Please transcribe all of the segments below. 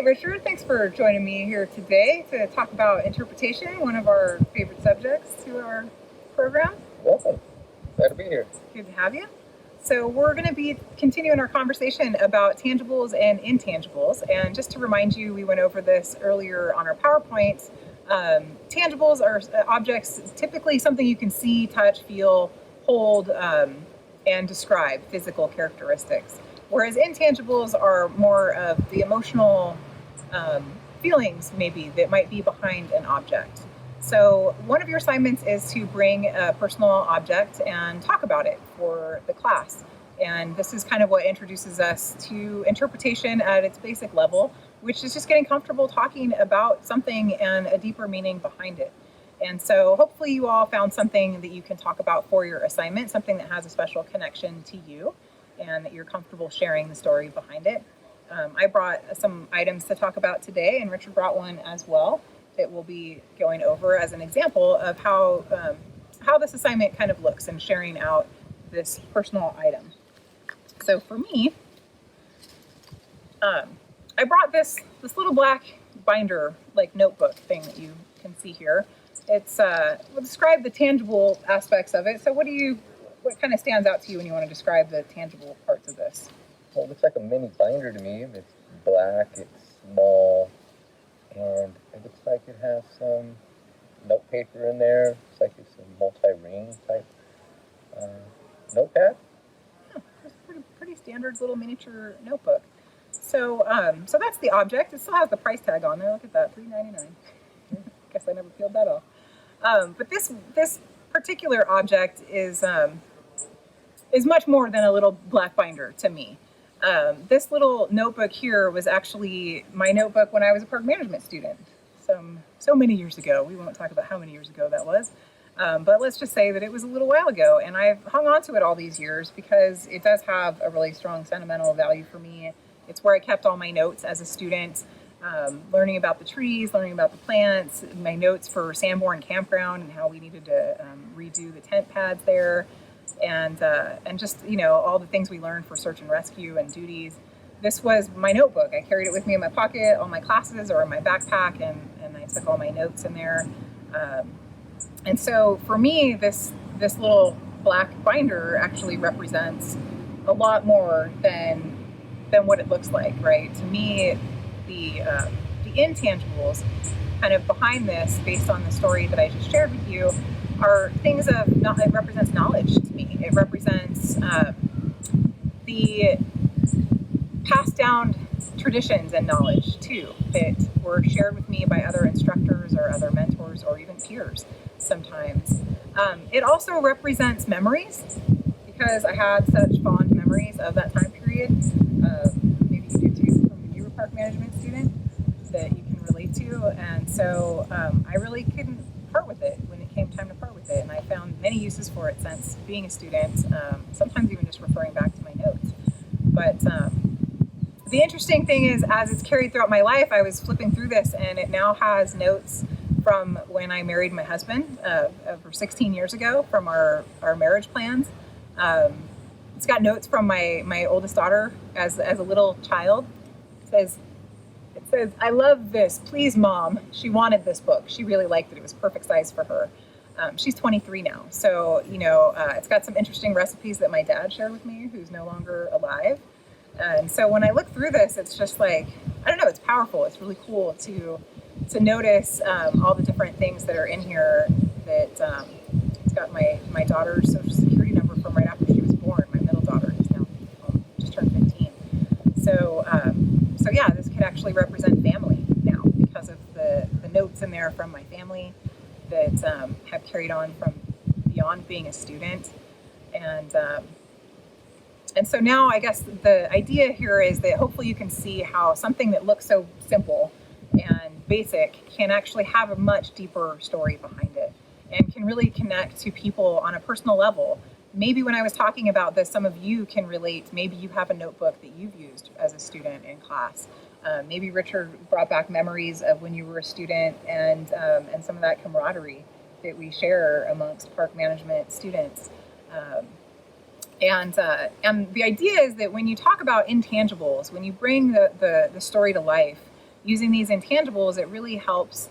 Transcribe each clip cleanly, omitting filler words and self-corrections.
Richard. Thanks for joining me here today to talk about interpretation, one of our favorite subjects to our program. Welcome. Glad to be here. Good to have you. So we're going to be continuing our conversation about tangibles and intangibles. And just to remind you, we went over this earlier on our PowerPoint. Tangibles are objects, typically something you can see, touch, feel, hold, and describe, physical characteristics. Whereas intangibles are more of the emotional feelings, maybe, that might be behind an object. So one of your assignments is to bring a personal object and talk about it for the class. And this is kind of what introduces us to interpretation at its basic level, which is just getting comfortable talking about something and a deeper meaning behind it. And so hopefully you all found something that you can talk about for your assignment, something that has a special connection to you and that you're comfortable sharing the story behind it. I brought some items to talk about today, and Richard brought one as well that we'll be going over as an example of how this assignment kind of looks and sharing out this personal item. So for me, I brought this little black binder, like notebook thing that you can see here. It's we'll describe the tangible aspects of it. So what kind of stands out to you when you want to describe the tangible parts of this? Well, it looks like a mini binder to me. It's black, it's small, and it looks like it has some note paper in there. Looks like it's a multi-ring type notepad. Yeah, it's a pretty standard little miniature notebook. So that's the object. It still has the price tag on there. Look at that, $3.99. Guess I never peeled that off. But this particular object is much more than a little black binder to me. This little notebook here was actually my notebook when I was a park management student. So many years ago. We won't talk about how many years ago that was. But let's just say that it was a little while ago, and I've hung on to it all these years because it does have a really strong sentimental value for me. It's where I kept all my notes as a student, learning about the trees, learning about the plants, my notes for Sanborn Campground and how we needed to redo the tent pads there, and just, all the things we learned for search and rescue and duties. This was my notebook. I carried it with me in my pocket, all my classes, or in my backpack, and I took all my notes in there. And so for me, this little black binder actually represents a lot more than what it looks like, right? To me, the intangibles kind of behind this, based on the story that I just shared with you, are things it represents knowledge to me. It represents the passed down traditions and knowledge too that were shared with me by other instructors or other mentors or even peers sometimes. It also represents memories, because I had such fond memories of that time period. Maybe you do too, from when you were a park management student, that you can relate to. And so I really couldn't part with it when it came time to part with it. And I found many uses for it since being a student, sometimes even just referring back to my notes. But the interesting thing is, as it's carried throughout my life, I was flipping through this, and it now has notes from when I married my husband over 16 years ago, from our marriage plans. It's got notes from my oldest daughter as a little child. It says, "I love this. Please, Mom." She wanted this book. She really liked it. It was perfect size for her. She's 23 now. So, it's got some interesting recipes that my dad shared with me, who's no longer alive. And so when I look through this, it's just like, I don't know, it's powerful. It's really cool to notice all the different things that are in here. That it's got my daughter's social security number from right after she was born. My middle daughter, who's now just turned 15. So yeah, this could actually represent family now, because of the notes in there from my family that have carried on from beyond being a student. And so now I guess the idea here is that hopefully you can see how something that looks so simple and basic can actually have a much deeper story behind it, and can really connect to people on a personal level. Maybe when I was talking about this, some of you can relate. Maybe you have a notebook that you've used as a student in class. Maybe Richard brought back memories of when you were a student, and some of that camaraderie that we share amongst park management students. And the idea is that when you talk about intangibles, when you bring the story to life, using these intangibles, it really helps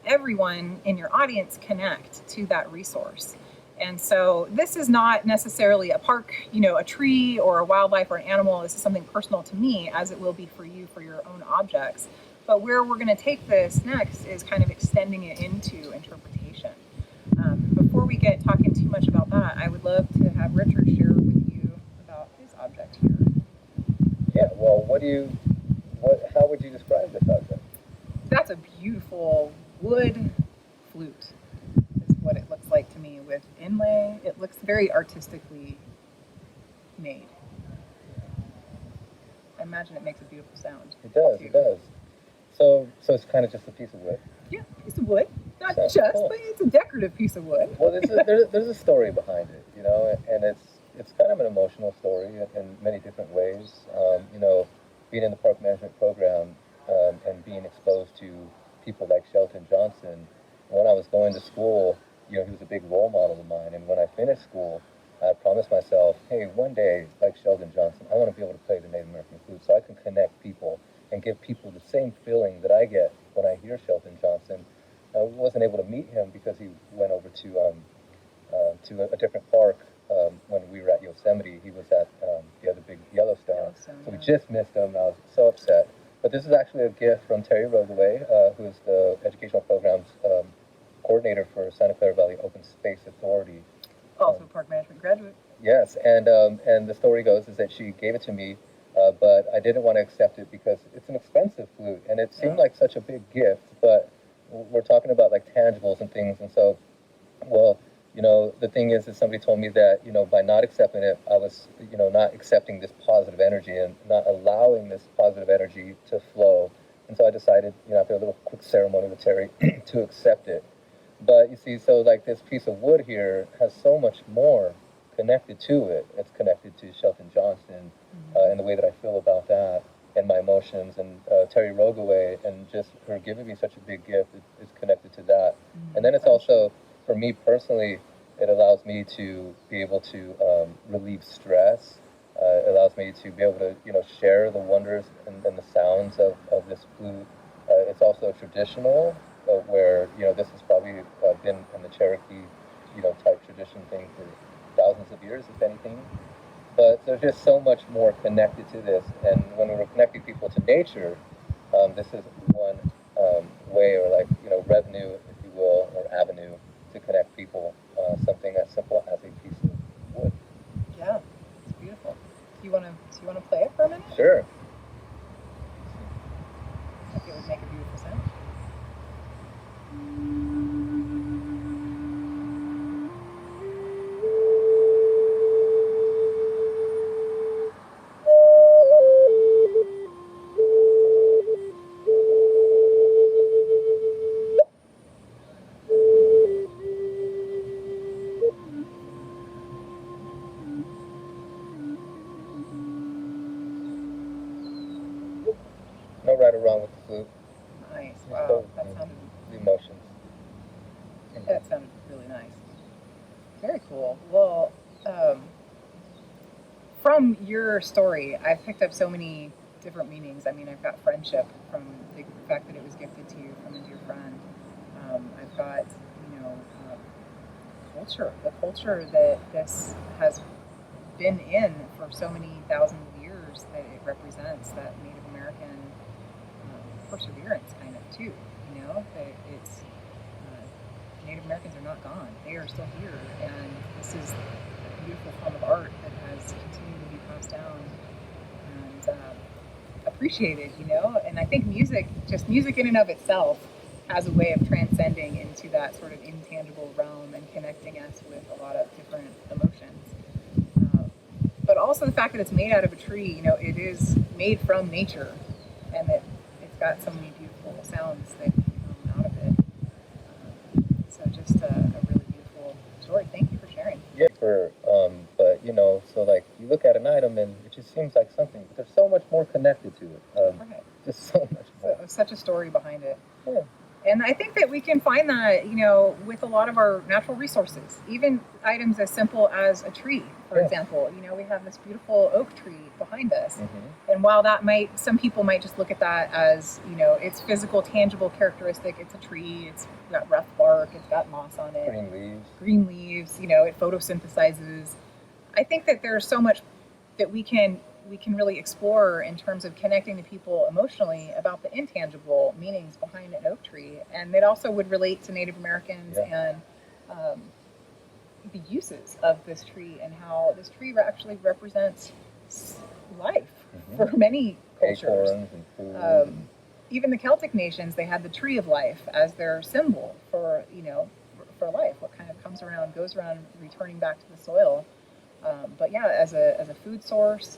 everyone in your audience connect to that resource. And so this is not necessarily a park, a tree or a wildlife or an animal. This is something personal to me, as it will be for you for your own objects. But where we're going to take this next is kind of extending it into interpretation. Before we get talking too much about that, I would love to have Richard share with you about his object here. Yeah, well, how would you describe this object? That's a beautiful wood flute, is what it looks like to me, with inlay. It looks very artistically made. I imagine it makes a beautiful sound. It does, too. it does. So it's kind of just a piece of wood? Yeah, piece of wood. Not Sounds just, cool. but it's a decorative piece of wood. Well, there's a story behind it, and it's kind of an emotional story in many different ways. Being in the park management program and being exposed to people like Shelton Johnson. When I was going to school, he was a big role model of mine. And when I finished school, I promised myself, hey, one day, like Sheldon Johnson, I want to be able to play the Native American flute so I can connect people and give people the same feeling that I get when I hear Shelton Johnson. I wasn't able to meet him because he went over to a different park when we were at Yosemite. He was at the other big Yellowstone. So we just missed him. I was so upset. But this is actually a gift from Terry Rogaway, who is the educational programs coordinator for Santa Clara Valley Open Space Authority. Also park management graduate. Yes, and the story goes is that she gave it to me, but I didn't want to accept it because it's an expensive flute, and it seemed like such a big gift. But we're talking about like tangibles and things, and so, well, the thing is somebody told me that by not accepting it, I was not accepting this positive energy and not allowing this positive energy to flow, and so I decided after a little quick ceremony with Terry to accept it. But you see, so like this piece of wood here has so much more connected to it. It's connected to Shelton Johnson and the way that I feel about that and my emotions. And Terry Rogaway and just her giving me such a big gift is connected to that. And then it's also, for me personally, it allows me to be able to relieve stress. It allows me to be able to share the wonders and the sounds of this flute. It's also traditional. Where this has probably been in the Cherokee type tradition thing for thousands of years, if anything. But there's just so much more connected to this, and when we're connecting people to nature, this is one way, or like revenue, if you will, or avenue to connect people. Something as simple as a piece of wood. Yeah, it's beautiful. Do you want to play it for a minute? Sure. I think it would make a beautiful sound. No right or wrong with the flute. Nice. Wow, that sounded. The emotions. That sounded really nice. Very cool. Well, from your story, I've picked up so many different meanings. I mean, I've got friendship from the fact that it was gifted to you from a dear friend. I've got, culture, the culture that this has been in for so many thousands of years that it represents, that Native American perseverance kind of too, that it's Native Americans are not gone. They are still here, and this is a beautiful form of art that has continued to be passed down and appreciated, and I think music in and of itself has a way of transcending into that sort of intangible realm and connecting us with a lot of different emotions. But also the fact that it's made out of a tree, it is made from nature, and that it's got so many beautiful sounds that come out of it. So just a really beautiful story. Thank you for sharing. Yeah, but so like you look at an item and it just seems like something, but there's so much more connected to it. Right. Just so much more. So, such a story behind it. Yeah. And I think that we can find that, with a lot of our natural resources, even items as simple as a tree, for example. We have this beautiful oak tree behind us. Mm-hmm. And while some people might just look at that as, its physical, tangible characteristic, it's a tree, it's got rough bark, it's got moss on it. Green leaves, it photosynthesizes. I think that there's so much that we can really explore in terms of connecting to people emotionally about the intangible meanings behind an oak tree. And it also would relate to Native Americans and the uses of this tree and how this tree actually represents life for many cultures. Acorns and food. Even the Celtic nations, they had the tree of life as their symbol for life, what kind of comes around, goes around, returning back to the soil. But yeah, as a food source,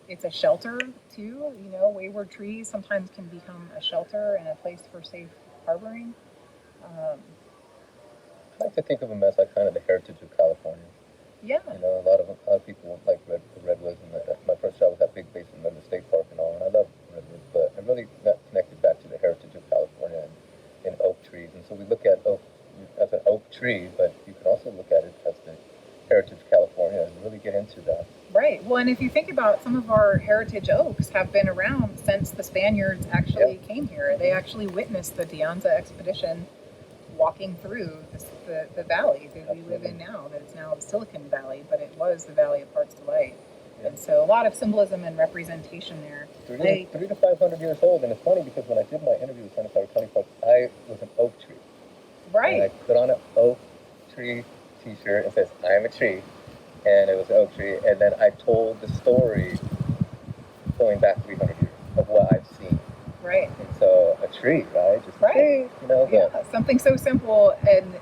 it's a shelter too. Wayward trees sometimes can become a shelter and a place for safe harboring. I like to think of them as like kind of the heritage of California. Yeah. A lot of people like the redwoods, and my first job was at Big Basin River State Park and all, and I love redwoods, but I really got connected back to the heritage of California and oak trees. And so we look at oak as an oak tree, but you can also look at it as the heritage of California and really get into that. Right. Well, and if you think about some of our heritage oaks have been around since the Spaniards actually came here. They actually witnessed the De Anza expedition walking through the valley that we live in now, that it's now the Silicon Valley, but it was the Valley of Heart's Delight. And so a lot of symbolism and representation there. 300 to 500 years old, and it's funny because when I did my interview with Santa Clara County Park, I was an oak tree. Right. And I put on an oak tree t-shirt. It says, "I am a tree," and it was an oak tree. And then I told the story going back 300 years of what I've seen. Right. And so a tree, right? Just a tree, something so simple and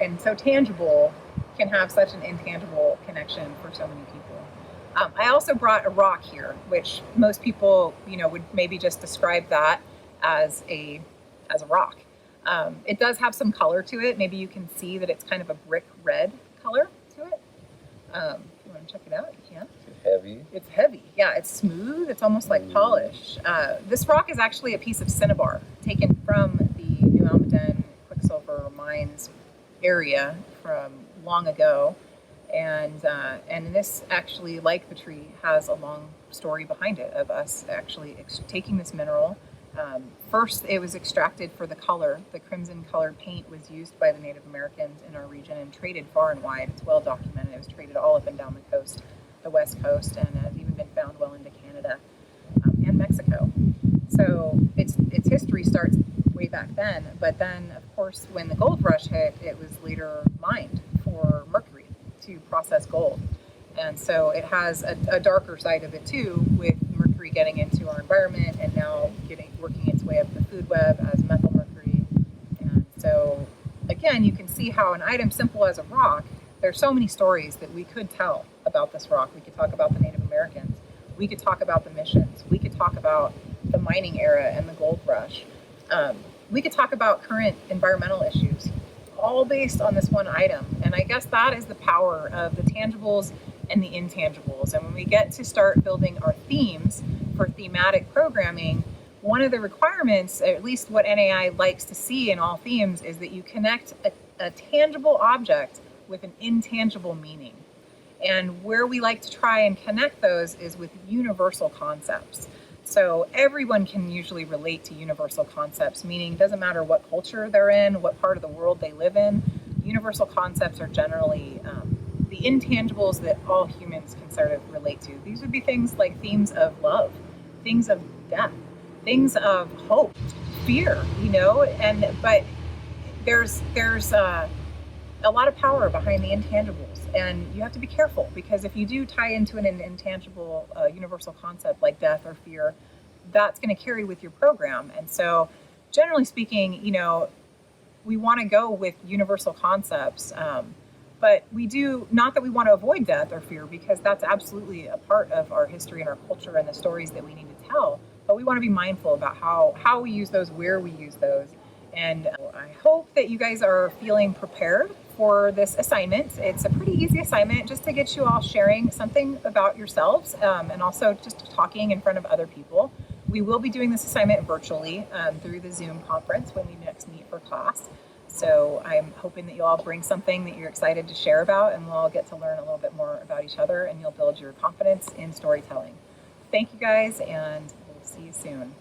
and so tangible can have such an intangible connection for so many people. I also brought a rock here, which most people, would maybe just describe that as a rock. It does have some color to it. Maybe you can see that it's kind of a brick red color to it. If you want to check it out, you can. It's heavy. It's heavy. Yeah, it's smooth. It's almost like polish. This rock is actually a piece of cinnabar taken from the New Almaden Quicksilver Mines area from long ago. And this actually, like the tree, has a long story behind it of us actually taking this mineral. First, it was extracted for the color. The crimson-colored paint was used by the Native Americans in our region and traded far and wide. It's well documented. It was traded all up and down the coast, the West Coast, and has even been found well into Canada and Mexico. So its history starts way back then. But then, of course, when the gold rush hit, it was later mined for mercury to process gold. And so it has a darker side of it too, with mercury getting into our environment and now working its way up the food web as methyl mercury. And so again, you can see how an item simple as a rock, there's so many stories that we could tell about this rock. We could talk about the Native Americans. We could talk about the missions. We could talk about the mining era and the gold rush. We could talk about current environmental issues, all based on this one item. And I guess that is the power of the tangibles and the intangibles. And when we get to start building our themes for thematic programming, one of the requirements, at least what NAI likes to see in all themes, is that you connect a tangible object with an intangible meaning. And where we like to try and connect those is with universal concepts. So everyone can usually relate to universal concepts, meaning it doesn't matter what culture they're in, what part of the world they live in. Universal concepts are generally the intangibles that all humans can sort of relate to. These would be things like themes of love, things of death, things of hope, fear, but there's a lot of power behind the intangibles, and you have to be careful, because if you do tie into an intangible universal concept like death or fear, that's going to carry with your program. And so generally speaking, we want to go with universal concepts, but we do, not that we want to avoid death or fear, because that's absolutely a part of our history and our culture and the stories that we need to tell, but we want to be mindful about how we use those, where we use those. And I hope that you guys are feeling prepared for this assignment. It's a pretty easy assignment, just to get you all sharing something about yourselves, and also just talking in front of other people. We will be doing this assignment virtually through the Zoom conference when we next meet for class. So I'm hoping that you all bring something that you're excited to share about, and we'll all get to learn a little bit more about each other, and you'll build your confidence in storytelling. Thank you guys, and we'll see you soon.